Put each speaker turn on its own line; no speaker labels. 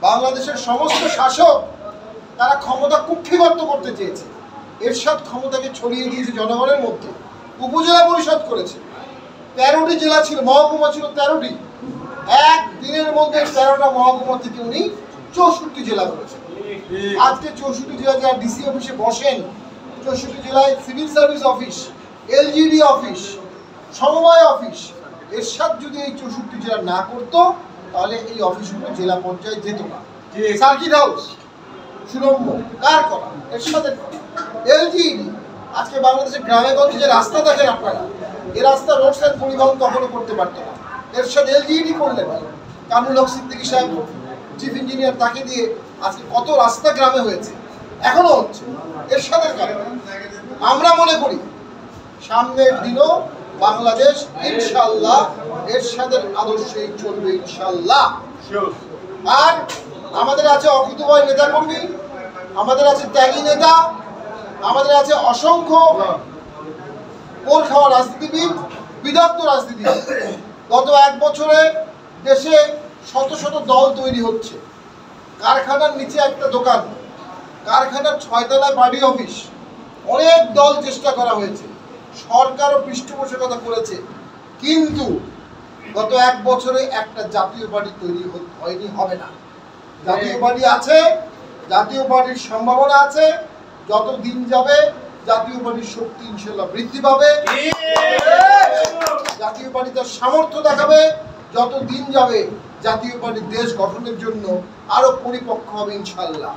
বাংলাদেশের সমস্ত শাসক তারা ক্ষমতা কুক্ষিগত করতে চেয়েছে। এরশাদ ক্ষমতাকে ছড়িয়ে দিয়েছে জনগণের মধ্যে। উপজেলা পরিষদ করেছে, 13টি জেলা ছিল, মহকুমা ছিল 13টি। এক দিনের মধ্যে 13টা মহকুমা থেকে উনি 64 জেলা করেছেন। আজকে 64 জেলা যারা ডিসি অফিসে বসেন, 64 জেলায় civil service office, LGD office, সমবায় অফিস, এরশাদ যদি এই 64 জেলা না করতো তাহলে এই অফিসগুলো জেলা পর্যায়ে যেত না। সার্কিট হাউস সুরম্য কার করা? এরশাদের করা। এলজিডি আজকে বাংলাদেশের গ্রামে গঞ্জে যে রাস্তা দেখেন আপনারা, এই রাস্তা রোড সাইড পরিবহন কখনো করতে পারতো না। এরশাদ এলজিডি করলেন, কামরুল হক সিদ্দিকী সাহেব চিফ ইঞ্জিনিয়ার, তাকে দিয়ে আজকে কত রাস্তা গ্রামে হয়েছে, এখনো হচ্ছে এরশাদের কারণে। আমরা মনে করি সামনের দিনও বাংলাদেশ ইনশাআল্লাহ এরশাদের আদর্শেই চলবে ইনশাআল্লাহ। আর আমাদের আছে অকুতোভয় নেতাকর্মী, আমাদের আছে ত্যাগী নেতা, আমাদের আছে অসংখ্য পোল খাওয়া রাজনীতিবিদ, বিদগ্ধ রাজনীতিবিদ। গত 1 বছরে দেশে শত শত দল তৈরি হচ্ছে। কারখানার নিচে একটা দোকান, কারখানার 6 তলায় পার্টি অফিস, অনেক দল চেষ্টা করা হয়েছে, সরকারও পৃষ্ঠপোষকতা করেছে, কিন্তু গত 1 বছরে একটা জাতীয় পার্টি তৈরি হয়নি, হবে না। জাতীয় পার্টি আছে, জাতীয় পার্টির সম্ভাবনা আছে। যত দিন যাবে জাতীয় পার্টির শক্তি ইনশাআল্লাহ বৃদ্ধি পাবে, জাতীয় পার্টি তার সামর্থ্য দেখাবে। যত দিন যাবে জাতীয় পার্টি দেশ গঠনের জন্য আরো পরিপক্ক হবে ইনশাআল্লাহ।